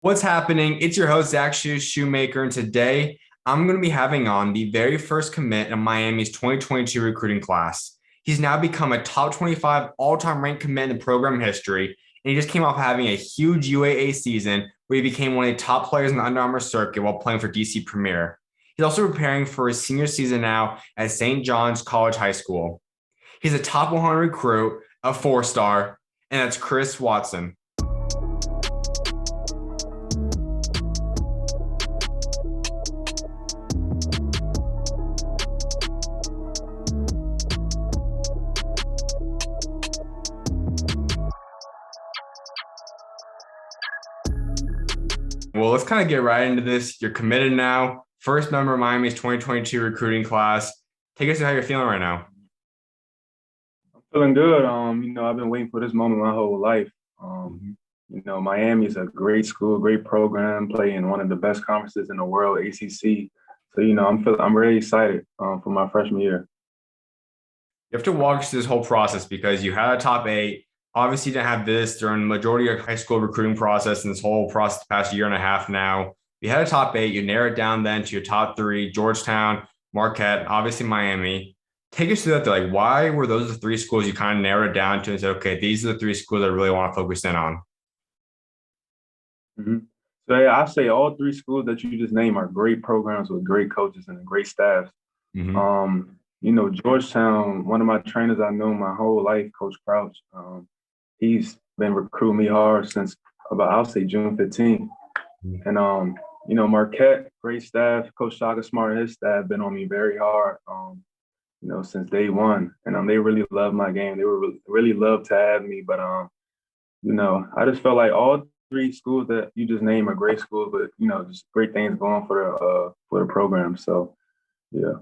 What's happening? It's your host, Zach SchuZ, Schumaker, and today I'm going to be having on the very first commit in Miami's 2022 recruiting class. He's now become a top 25 all-time ranked commit in the program history, and he just came off having a huge UAA season where he became one of the top players in the Under Armour circuit while playing for DC Premier. He's also preparing for his senior season now at St. John's College High School. He's a top 100 recruit, a four-star, and that's Chris Watson. Well, let's kind of get right into this. You're committed now. First member of Miami's 2022 recruiting class. Take us to how you're feeling right now. Feeling good. I've been waiting for this moment my whole life. Miami is a great school, great program, playing one of the best conferences in the world, ACC. So, I'm really excited for my freshman year. You have to walk us through this whole process because you had a top eight. Obviously, you didn't have this during the majority of your high school recruiting process and this whole process the past year and a half now. You had a top eight. You narrowed it down then to your top three: Georgetown, Marquette, obviously Miami. Take us through that. Like, why were those the three schools you kind of narrowed it down to and said, okay, these are the three schools I really want to focus in on? Mm-hmm. So, yeah, I say all three schools that you just named are great programs with great coaches and great staffs. Mm-hmm. Georgetown, one of my trainers I know my whole life, Coach Crouch, he's been recruiting me hard since about, I'll say June 15th. And, Marquette, great staff. Coach Shaka Smart and his staff been on me very hard, since day one. And they really love my game. They were really love to have me. But, I just felt like all three schools that you just named are great schools, but, just great things going for the program. So, yeah.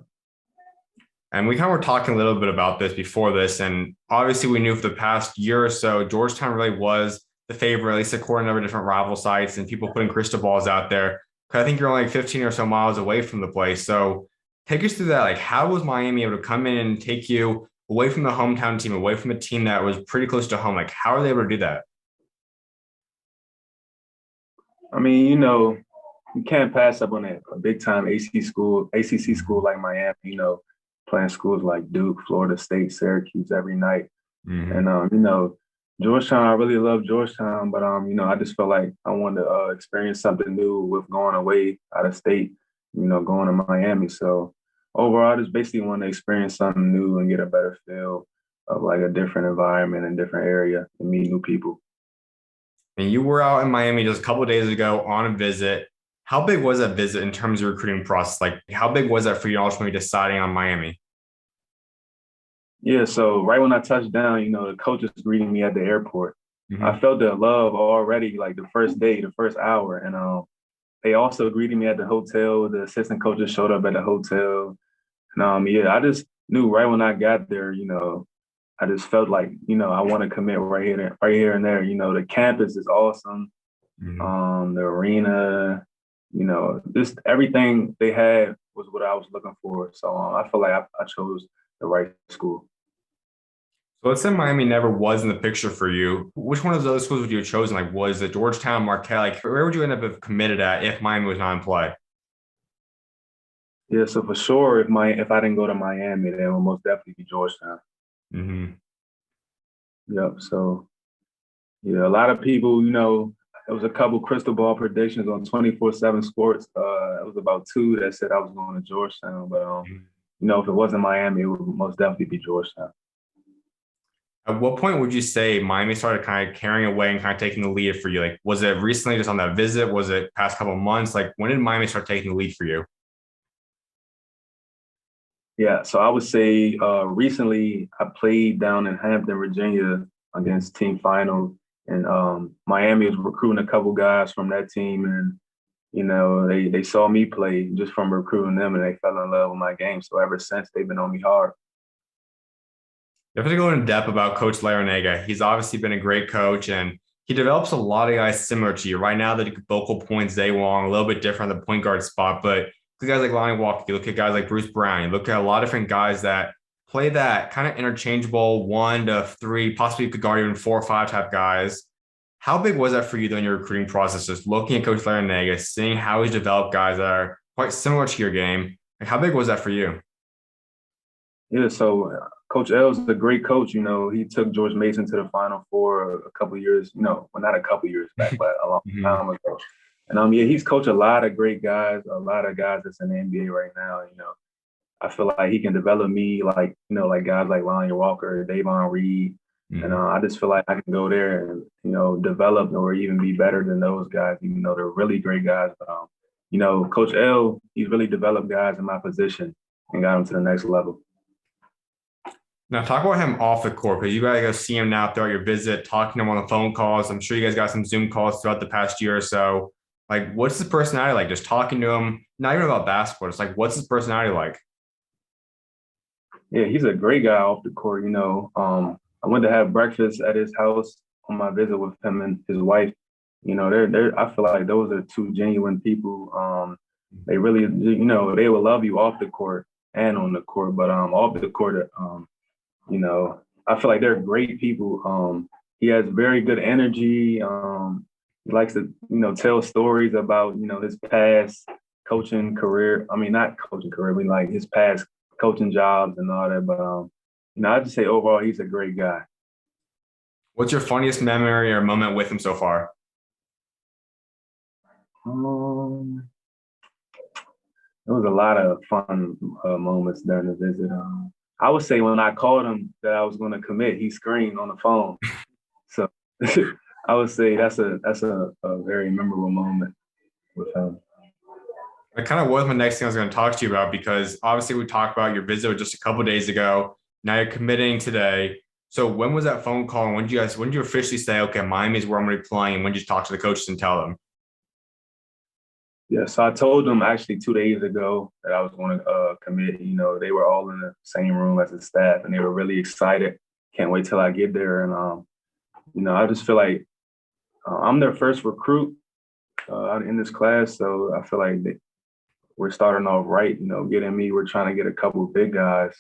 And we kind of were talking a little bit about this before this. And obviously, we knew for the past year or so, Georgetown really was the favorite, at least according to different rival sites and people putting crystal balls out there. Because I think you're only like 15 or so miles away from the place. So take us through that. Like, how was Miami able to come in and take you away from the hometown team, away from a team that was pretty close to home? Like, how are they able to do that? I mean, you can't pass up on a big time ACC school like Miami, playing schools like Duke, Florida State, Syracuse every night. Mm-hmm. And, Georgetown, I really love Georgetown, but, I just felt like I wanted to experience something new with going away out of state, going to Miami. So overall, I just basically want to experience something new and get a better feel of like a different environment and different area and meet new people. And you were out in Miami just a couple of days ago on a visit. How big was that visit in terms of recruiting process? Like, how big was that for you ultimately deciding on Miami? Yeah, so right when I touched down, the coaches greeting me at the airport. Mm-hmm. I felt the love already, like the first day, the first hour. And they also greeted me at the hotel. The assistant coaches showed up at the hotel. And I just knew right when I got there, I just felt like, I want to commit right here and there. The campus is awesome. Mm-hmm. The arena, just everything they had was what I was looking for. So I feel like I chose the right school. So let's say Miami never was in the picture for you. Which one of those schools would you have chosen? Like, was it Georgetown, Marquette? Like, where would you end up have committed at if Miami was not in play? Yeah, so for sure, if I didn't go to Miami, then it would most definitely be Georgetown. Mm-hmm. Yep. So yeah, a lot of people, there was a couple crystal ball predictions on 24/7 Sports. It was about two that said I was going to Georgetown, but if it wasn't Miami, it would most definitely be Georgetown. At what point would you say Miami started kind of carrying away and kind of taking the lead for you? Like, was it recently just on that visit? Was it past couple of months? Like, when did Miami start taking the lead for you? Yeah, so I would say recently I played down in Hampton, Virginia against Team Final, and Miami was recruiting a couple guys from that team, and they saw me play just from recruiting them, and they fell in love with my game. So ever since, they've been on me hard. You have to go in depth about Coach Larrañaga. He's obviously been a great coach, and he develops a lot of guys similar to you. Right now, the vocal points they want a little bit different on the point guard spot, but look at guys like Lonnie Walker. You look at guys like Bruce Brown. You look at a lot of different guys that play that kind of interchangeable 1 to 3, possibly could guard even 4 or 5 type guys. How big was that for you during your recruiting process? Just looking at Coach Larrañaga, seeing how he's developed guys that are quite similar to your game. Like, how big was that for you? Yeah, so Coach L's a great coach. You know, he took George Mason to the Final Four a couple of years. Well, not a couple of years back, but a long Mhm. time ago. And yeah, he's coached a lot of great guys, a lot of guys that's in the NBA right now. You know, I feel like he can develop me, like like guys like Lonnie Walker, Davon Reed, and Mhm. I just feel like I can go there and develop or even be better than those guys, even though they're really great guys. But Coach L, he's really developed guys in my position and got them to the next level. Now, talk about him off the court because you guys go see him now throughout your visit, talking to him on the phone calls. I'm sure you guys got some Zoom calls throughout the past year or so. Like, what's his personality like? Just talking to him, not even about basketball. It's like, what's his personality like? Yeah, he's a great guy off the court. I went to have breakfast at his house on my visit with him and his wife. They're I feel like those are two genuine people. They really, they will love you off the court and on the court, but off the court, you know, I feel like they're great people. He has very good energy. He likes to, tell stories about, his past coaching career. I mean, not coaching career, but like his past coaching jobs and all that. But I just say overall, he's a great guy. What's your funniest memory or moment with him so far? Um, there was a lot of fun moments during the visit. I would say when I called him that I was going to commit, he screamed on the phone. So I would say that's a very memorable moment with him. That kind of was my next thing I was going to talk to you about because obviously we talked about your visit just a couple days ago. Now you're committing today. So when was that phone call? And when did you officially say, okay, Miami is where I'm going to be playing? When did you talk to the coaches and tell them? Yeah, so I told them actually 2 days ago that I was going to commit. They were all in the same room as the staff, and they were really excited. Can't wait till I get there. And I just feel like I'm their first recruit in this class, so I feel like we're starting off right. Getting me, we're trying to get a couple of big guys.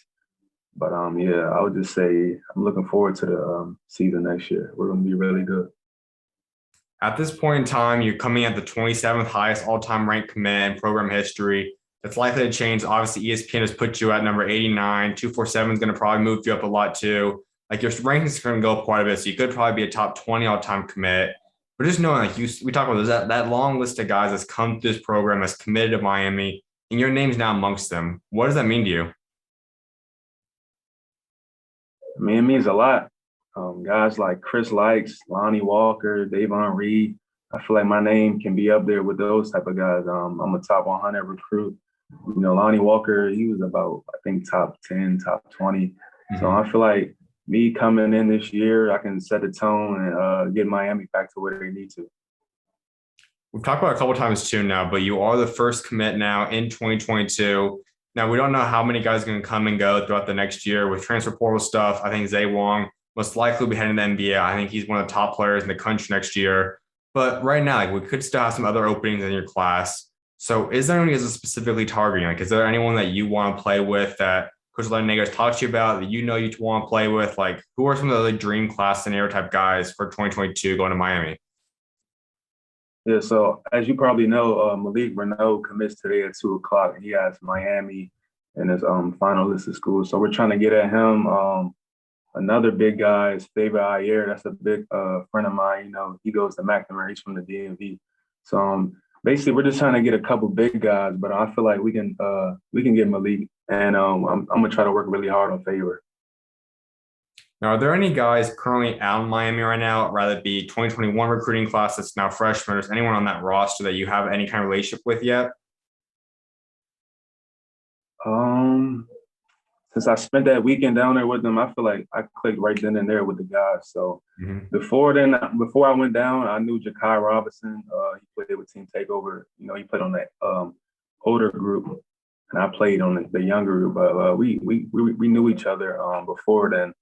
But yeah, I would just say I'm looking forward to the season next year. We're going to be really good. At this point in time, you're coming at the 27th highest all-time ranked commit in program history. That's likely to change. Obviously, ESPN has put you at number 89. 247 is going to probably move you up a lot too. Like your rankings are going to go up quite a bit, so you could probably be a top 20 all-time commit. But just knowing, like we talk about that long list of guys that's come through this program, that's committed to Miami, and your name's now amongst them. What does that mean to you? I mean, it means a lot. Guys like Chris Likes, Lonnie Walker, Davon Reed. I feel like my name can be up there with those type of guys. I'm a top 100 recruit. Lonnie Walker, he was about, I think, top 10, top 20. So Mm-hmm. I feel like me coming in this year, I can set the tone and get Miami back to where they need to. We've talked about it a couple times too now, but you are the first commit now in 2022. Now, we don't know how many guys are going to come and go throughout the next year with transfer portal stuff. I think Zay Wong most likely will be heading to the NBA. I think he's one of the top players in the country next year. But right now, like, we could still have some other openings in your class. So is there anyone you guys are specifically targeting? Like, is there anyone that you want to play with that Coach Larranaga has talked to you about that you want to play with? Like, who are some of the other dream class scenario type guys for 2022 going to Miami? Yeah, so as you probably know, Malik Renault commits today at 2 o'clock. He has Miami in his final list of schools. So we're trying to get at him. Another big guy is Faber Ayer. That's a big friend of mine. He goes to McNamara. He's from the DMV. So basically, we're just trying to get a couple big guys. But I feel like we can get Malik, and I'm gonna try to work really hard on Faber. Now, are there any guys currently out in Miami right now, rather it be 2021 recruiting class that's now freshmen, or is anyone on that roster that you have any kind of relationship with yet? Um, since I spent that weekend down there with them, I feel like I clicked right then and there with the guys. So Mm-hmm. before I went down, I knew Jakai Robinson. He played with Team Takeover. He played on that older group, and I played on the younger group. But we knew each other before then.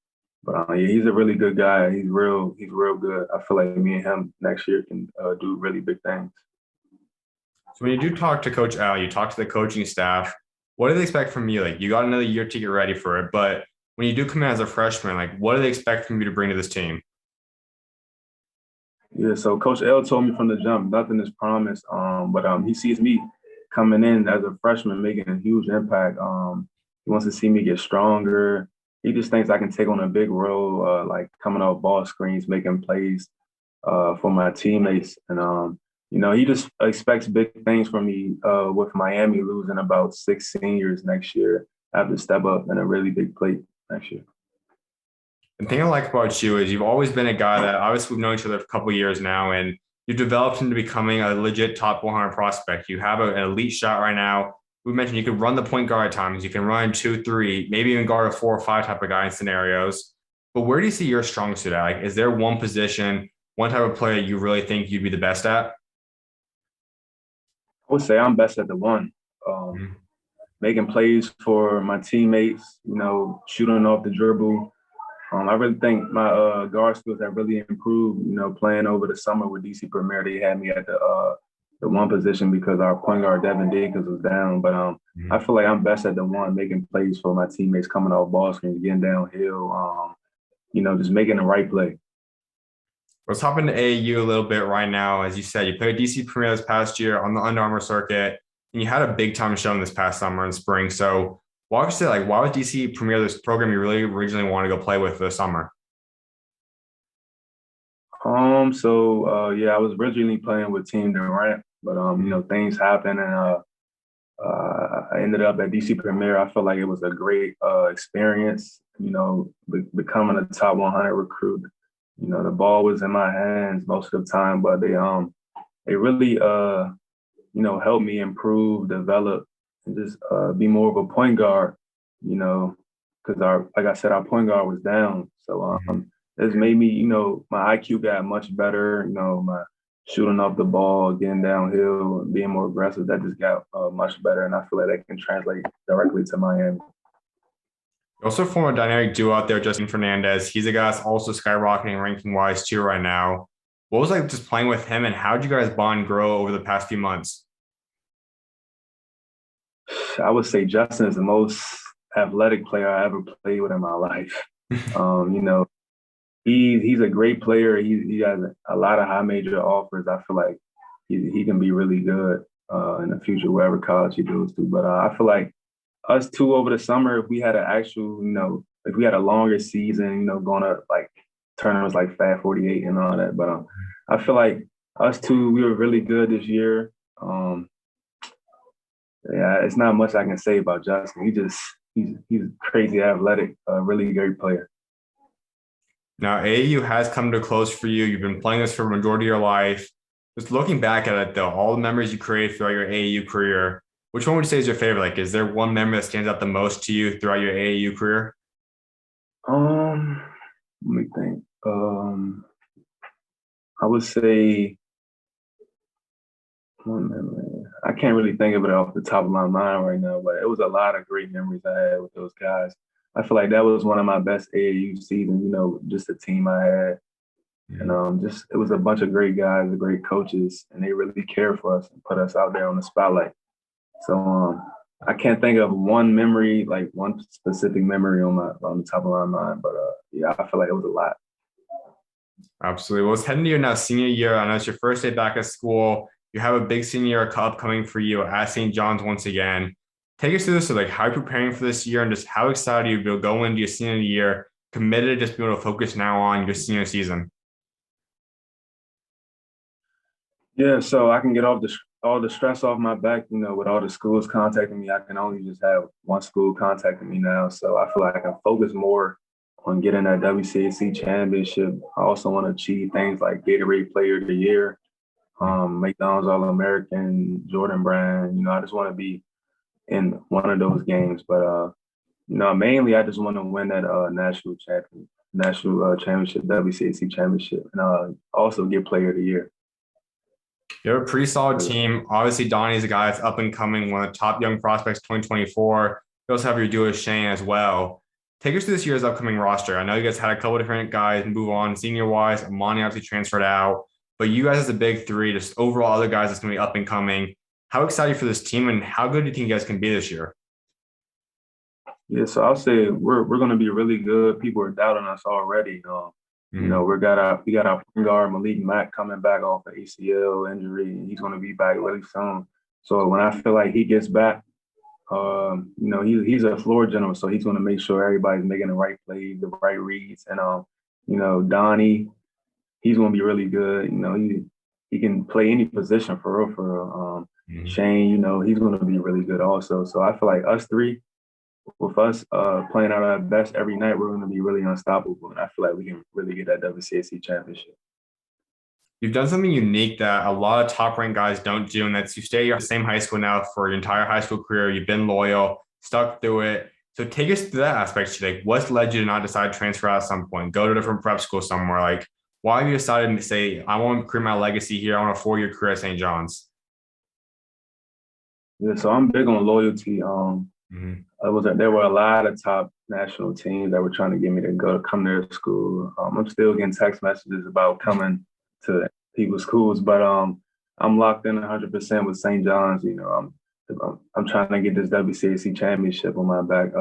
But yeah, he's a really good guy. He's real good. I feel like me and him next year can do really big things. So when you do talk to Coach Al, you talk to the coaching staff, what do they expect from you? Like you got another year to get ready for it, but when you do come in as a freshman, like what do they expect from you to bring to this team? Yeah, so Coach L told me from the jump, nothing is promised. But he sees me coming in as a freshman, making a huge impact. He wants to see me get stronger. He just thinks I can take on a big role, like coming off ball screens, making plays for my teammates. And he just expects big things from me with Miami losing about 6 seniors next year. I have to step up in a really big plate next year. The thing I like about you is you've always been a guy that obviously we've known each other for a couple of years now, and you've developed into becoming a legit top 100 prospect. You have an elite shot right now. We mentioned you can run the point guard at times. You can run 2, 3, maybe even guard a 4 or 5 type of guy in scenarios. But where do you see your strong suit at? Like, is there one position, one type of player you really think you'd be the best at? I would say I'm best at the one. Mhm. Making plays for my teammates, shooting off the dribble. I really think my guard skills have really improved. Playing over the summer with DC Premier, they had me at the one position because our point guard Devin Dinkins was down. But I feel like I'm best at the one, making plays for my teammates, coming off ball screens, getting downhill. Just making the right play. Let's hop into AAU a little bit right now. As you said, you played DC Premier this past year on the Under Armour circuit, and you had a big time showing this past summer and spring. So walk us through, like, why was DC Premier this program you really originally wanted to go play with this summer? I was originally playing with Team Durant, but things happened and I ended up at DC Premier. I felt like it was a great experience, becoming a top 100 recruit. The ball was in my hands most of the time, but they really helped me improve, develop, and just be more of a point guard, because like I said, our point guard was down. So it's made me, my IQ got much better, my shooting off the ball, getting downhill, and being more aggressive, that just got much better. And I feel like that can translate directly to Miami. You also form a dynamic duo out there, Justin Fernandez. He's a guy that's also skyrocketing ranking wise too right now. What was like just playing with him, and how did you guys bond grow over the past few months? I would say Justin is the most athletic player I ever played with in my life. Um, you know, he's a great player. He has a lot of high major offers. I feel like he can be really good in the future, wherever college he goes to. But I feel like us two over the summer, if we had an actual, if we had a longer season, going to like tournaments like Fat 48 and all that. But I feel like us two, we were really good this year. Yeah, it's not much I can say about Justin. He's crazy athletic, really great player. Now, AAU has come to a close for you. You've been playing this for the majority of your life. Just looking back at it, though, all the memories you created throughout your AAU career, which one would you say is your favorite? Like, is there one memory that stands out the most to you throughout your AAU career? Um, Let me think. I would say one memory. I can't really think of it off the top of my mind right now, but it was a lot of great memories I had with those guys. I feel like that was one of my best AAU seasons, just the team I had. And just it was a bunch of great guys, great coaches, and they really cared for us and put us out there on the spotlight. So I can't think of one memory, like one specific memory on the top of my mind, but yeah, I feel like it was a lot. Absolutely. Well, it's heading to your now senior year. I know it's your first day back at school. You have a big senior year upcoming for you at St. John's once again. Take us through this. So, like, how are you preparing for this year, and just how excited you to go into your senior year, committed to just being able to focus now on your senior season? Yeah, so I can get all the stress off my back, with all the schools contacting me. I can only just have one school contacting me now. So I feel like I can focus more on getting that WCAC championship. I also want to achieve things like Gatorade Player of the Year, McDonald's All-American, Jordan Brand. I just want to be in one of those games. But mainly I just want to win that national championship, WCAC championship, and also get Player of the Year. You have a pretty solid team. Obviously, Donnie's a guy that's up and coming, one of the top young prospects 2024. You also have your duo Shane as well. Take us through this year's upcoming roster. I know you guys had a couple different guys move on senior-wise. Amani obviously transferred out. But you guys as a big three, just overall other guys that's going to be up and coming. How excited for this team, and how good do you think you guys can be this year? Yeah, so I'll say we're going to be really good. People are doubting us already. We got our point guard Malik Mack coming back off the ACL injury, and he's going to be back really soon. So when I feel like he gets back, he's a floor general, so he's going to make sure everybody's making the right plays, the right reads, and Donnie, he's going to be really good. He can play any position for real, for real. Shane, he's going to be really good also. So I feel like us three, with us playing out our best every night, we're going to be really unstoppable. And I feel like we can really get that WCAC championship. You've done something unique that a lot of top-ranked guys don't do, and that's you stay at the same high school now for your entire high school career. You've been loyal, stuck through it. So take us through that aspect. Like, what's led you to not decide to transfer out at some point, go to a different prep school somewhere? Like, why have you decided to say, I want to create my legacy here. I want a 4-year career at St. John's? Yeah, so I'm big on loyalty. There were a lot of top national teams that were trying to get me to come to their school. I'm still getting text messages about coming to people's schools, but I'm locked in 100% with St. John's. I'm trying to get this WCAC championship on my back.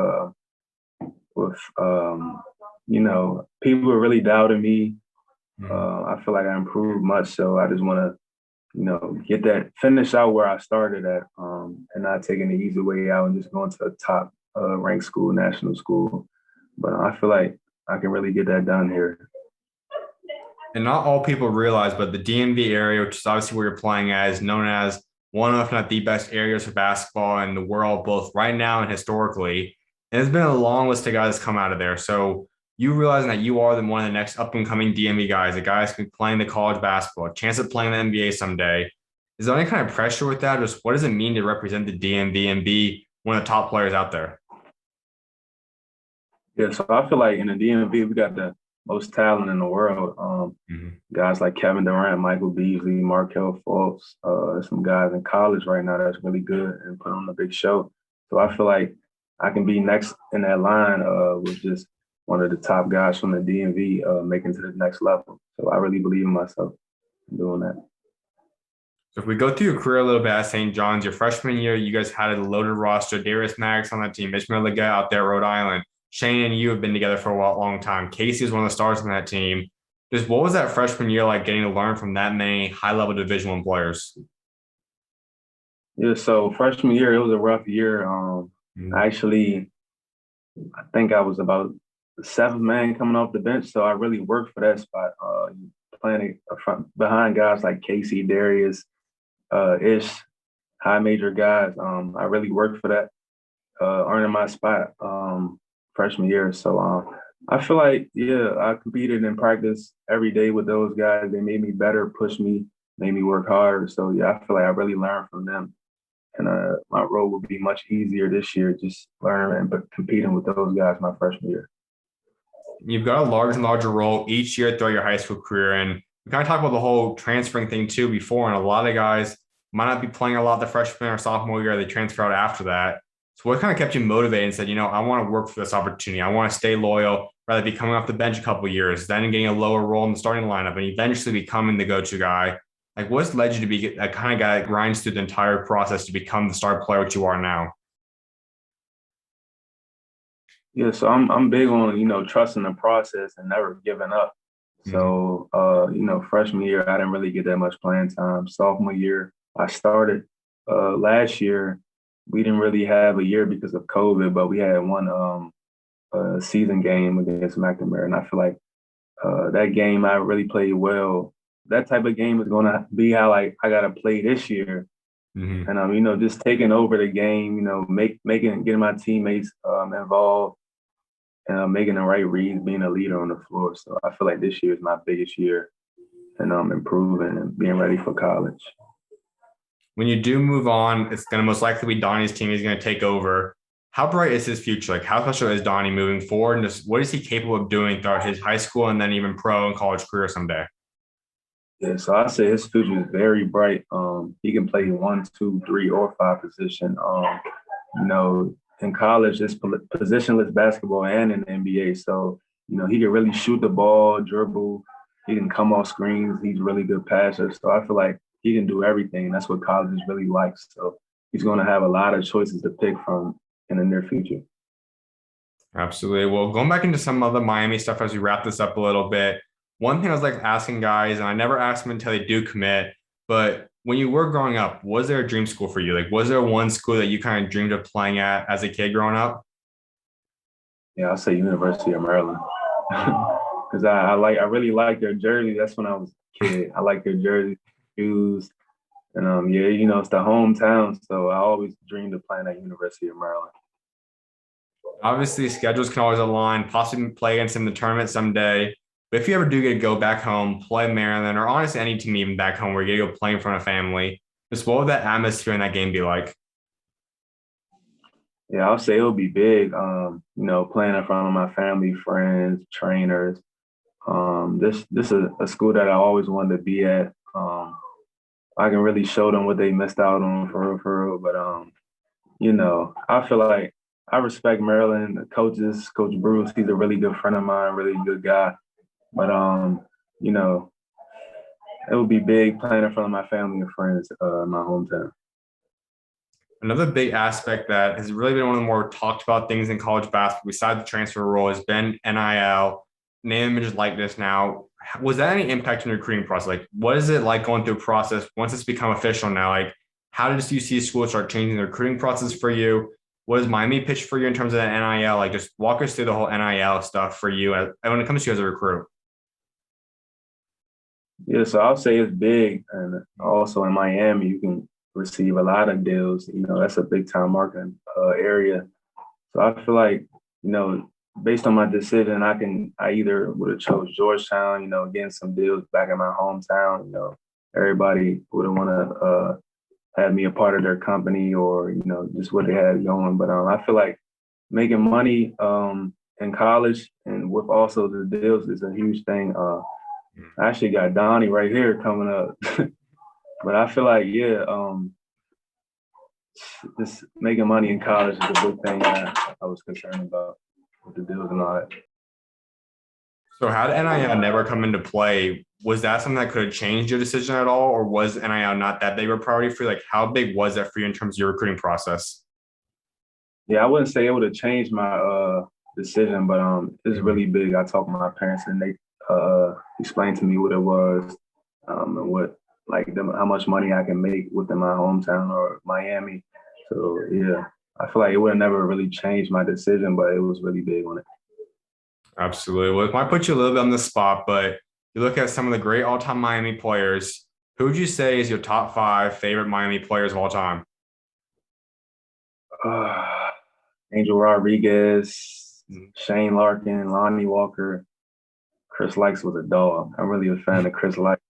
People are really doubting me. I feel like I improved much, so I just want to finish out where I started at, and not taking the easy way out and just going to a top ranked school, national school. But I feel like I can really get that done here. And not all people realize, but the DMV area, which is obviously where you're playing at, is known as one of, if not the best areas for basketball in the world, both right now and historically. And there's been a long list of guys come out of there. So you realizing that you are one of the next up-and-coming DMV guys, the guys who can be playing the college basketball, a chance of playing the NBA someday. Is there any kind of pressure with that? Just what does it mean to represent the DMV and be one of the top players out there? Yeah, so I feel like in the DMV, we got the most talent in the world. Guys like Kevin Durant, Michael Beasley, Markelle Fultz, some guys in college right now that's really good and put on a big show. So I feel like I can be next in that line with just one of the top guys from the DMV making to the next level. So I really believe in myself in doing that. So if we go through your career a little bit at St. John's, your freshman year, you guys had a loaded roster. Darius Maddox on that team, Mitch Milliga out there, Rhode Island. Shane and you have been together for a long time. Casey is one of the stars on that team. Just what was that freshman year like getting to learn from that many high-level Division I players? Yeah, so freshman year, it was a rough year. Actually, I think I was about the 7th man coming off the bench, so I really worked for that spot. Playing behind guys like Casey, Darius, Ish, high major guys. I really worked for that, earning my spot freshman year. So I feel like, I competed in practice every day with those guys. They made me better, pushed me, made me work harder. So, I feel like I really learned from them. And my role will be much easier this year, just learning and competing with those guys my freshman year. You've got a larger and larger role each year throughout your high school career. And we kind of talked about the whole transferring thing too before. And a lot of guys might not be playing a lot the freshman or sophomore year. They transfer out after that. So what kind of kept you motivated and said, I want to work for this opportunity. I want to stay loyal, rather be coming off the bench a couple of years, then getting a lower role in the starting lineup and eventually becoming the go-to guy. Like, what's led you to be that kind of guy that grinds through the entire process to become the star player, which you are now? Yeah, so I'm big on, trusting the process and never giving up. So, freshman year, I didn't really get that much playing time. Sophomore year, I started. Last year, we didn't really have a year because of COVID, but we had one season game against McNamara. And I feel like that game I really played well. That type of game is going to be how I got to play this year. And, just taking over the game, getting my teammates involved and making the right reads, being a leader on the floor. So I feel like this year is my biggest year and improving and being ready for college. When you do move on, it's going to most likely be Donnie's team. He's going to take over. How bright is his future? Like, how special is Donnie moving forward? And just what is he capable of doing throughout his high school and then even pro and college career someday? Yeah, so I say his future is very bright. He can play 1, 2, 3, or 5 position. In college, it's positionless basketball and in the NBA. So, he can really shoot the ball, dribble. He can come off screens. He's a really good passer. So I feel like he can do everything. That's what college really likes. So he's going to have a lot of choices to pick from in the near future. Absolutely. Well, going back into some other Miami stuff as we wrap this up a little bit, one thing I was like asking guys, and I never ask them until they do commit, but when you were growing up, was there a dream school for you? Like, was there one school that you kind of dreamed of playing at as a kid growing up? Yeah, I'll say University of Maryland. Because I really like their jersey. That's when I was a kid. I like their jersey, shoes, and yeah, it's the hometown. So I always dreamed of playing at University of Maryland. Obviously, schedules can always align, possibly play against them in the tournament someday. But if you ever do get to go back home, play Maryland, or honestly any team even back home where you get to go play in front of family, just what would that atmosphere in that game be like? Yeah, I'll say it'll be big. Playing in front of my family, friends, trainers. This is a school that I always wanted to be at. I can really show them what they missed out on for real. But I feel like I respect Maryland, the coaches, Coach Bruce. He's a really good friend of mine, really good guy. But you know, it would be big playing in front of my family and friends, in my hometown. Another big aspect that has really been one of the more talked about things in college basketball, besides the transfer rule, has been NIL, name, image, likeness. Now, was that any impact in the recruiting process? Like, what is it like going through a process once it's become official now? Like, how did you see schools start changing the recruiting process for you? What is Miami pitch for you in terms of that NIL? Like, just walk us through the whole NIL stuff for you when it comes to you as a recruit. Yeah, so I'll say it's big, and also in Miami, you can receive a lot of deals. That's a big time marketing area. So I feel like, based on my decision, I either would have chose Georgetown, getting some deals back in my hometown. Everybody would have want to have me a part of their company, or just what they had going. But I feel like making money in college and with also the deals is a huge thing. I actually got Donnie right here coming up. But I feel like, yeah, just making money in college is a big thing that I was concerned about with the deals and all that. So, how did NIL never come into play? Was that something that could have changed your decision at all, or was NIL not that big of a priority for you? Like, how big was that for you in terms of your recruiting process? Yeah, I wouldn't say it would have changed my decision, but it's really big. I talked to my parents and they explained to me what it was, and what how much money I can make within my hometown or Miami. So yeah, I feel like it would have never really changed my decision, but it was really big on it. Absolutely. Well, it might put you a little bit on the spot, but you look at some of the great all-time Miami players. Who would you say is your top five favorite Miami players of all time? Uh, Angel Rodriguez, Shane Larkin, Lonnie Walker, Chris Likes was a dog. I'm really a fan of Chris Likes.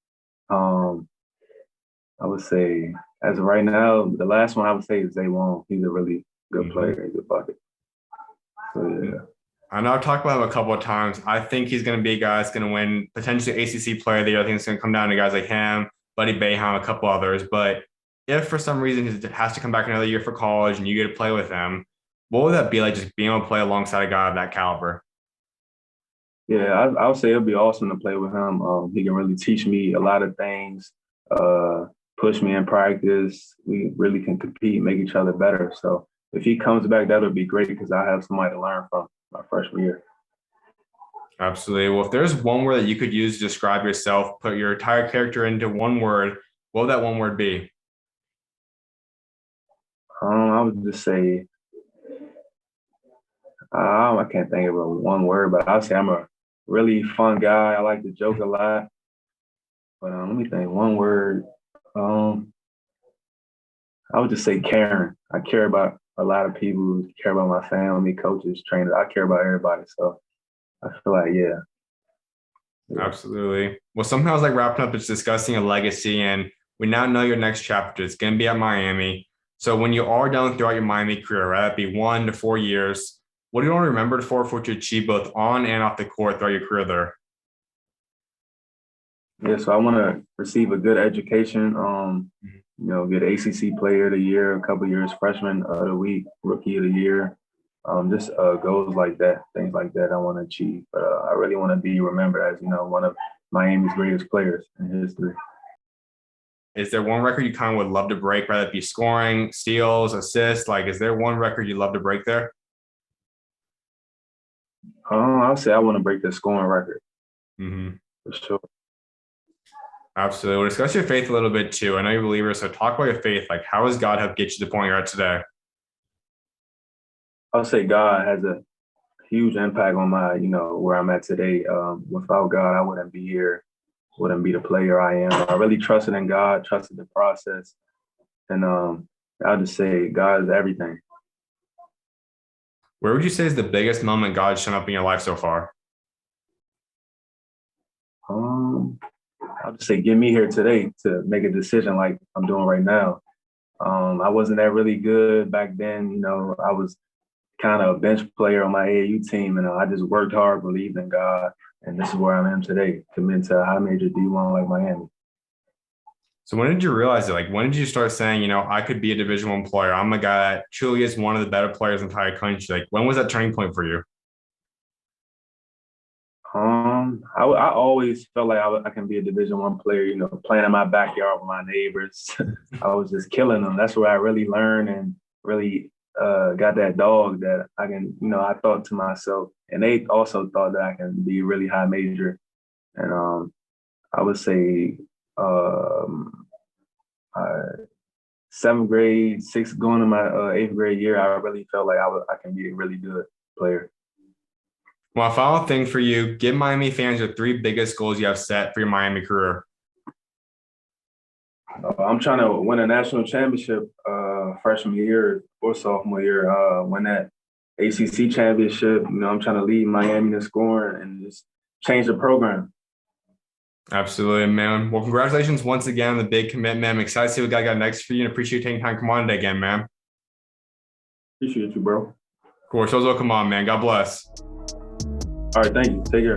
Um, I would say, as of right now, the last one I would say is Zay Wong. He's a really good player, he's a bucket. So yeah. I know I've talked about him a couple of times. I think he's going to be a guy that's going to win potentially ACC Player of the Year. I think it's going to come down to guys like him, Buddy Boeheim, a couple others. But if for some reason he has to come back another year for college and you get to play with him, what would that be like just being able to play alongside a guy of that caliber? Yeah, I would say it'd be awesome to play with him. He can really teach me a lot of things, push me in practice. We really can compete, make each other better. So if he comes back, that would be great because I have somebody to learn from my freshman year. Absolutely. Well, if there's one word that you could use to describe yourself, put your entire character into one word, what would that one word be? I would just say, I can't think of a one word, but I'll say I'm a really fun guy. I like to joke a lot. But let me think. One word. I would just say caring. I care about a lot of people. Care about my family, coaches, trainers. I care about everybody. So I feel like, yeah. Absolutely. Well, somehow it's like wrapping up, it's discussing a legacy, and we now know your next chapter. It's going to be at Miami. So when you are done throughout your Miami career, right, that'd be 1 to 4 years. What do you want to remember for what you achieve both on and off the court throughout your career there? Yeah, so I want to receive a good education. Get ACC Player of the Year, a couple years, Freshman of the Week, Rookie of the Year. Just goals like that, things like that I want to achieve. But I really want to be remembered as, one of Miami's greatest players in history. Is there one record you kind of would love to break, whether it be scoring, steals, assists? Like, is there one record you'd love to break there? I'll say I want to break the scoring record. Mm-hmm. for sure. Absolutely. We'll discuss your faith a little bit too. I know you're a believer, so talk about your faith. Like, how has God helped get you to the point you're at today? I'll say God has a huge impact on my, where I'm at today. Without God, I wouldn't be here, wouldn't be the player I am. I really trusted in God, trusted the process. And I'll just say God is everything. Where would you say is the biggest moment God's shown up in your life so far? I'll just say get me here today to make a decision like I'm doing right now. I wasn't that really good back then. I was kind of a bench player on my AAU team, and I just worked hard, believed in God, and this is where I am today, committed to a high major D1 like Miami. So when did you realize it? Like, when did you start saying, I could be a Division I player? I'm a guy that truly is one of the better players in the entire country. Like, when was that turning point for you? I always felt like I can be a Division I player, playing in my backyard with my neighbors. I was just killing them. That's where I really learned and really got that dog that I can, I thought to myself, and they also thought that I can be really high major. And I would say 7th grade, 6th, going to my 8th grade year, I really felt like I can be a really good player. Well, final thing for you, give Miami fans your 3 biggest goals you have set for your Miami career. I'm trying to win a national championship freshman year or sophomore year, win that ACC championship. I'm trying to lead Miami in scoring and just change the program. Absolutely, man. Well, congratulations once again on the big commitment. I'm excited to see what God got next for you and appreciate you taking time to come on today again, man. Appreciate you, bro. Of course, those will come on, man. God bless. All right, thank you. Take care.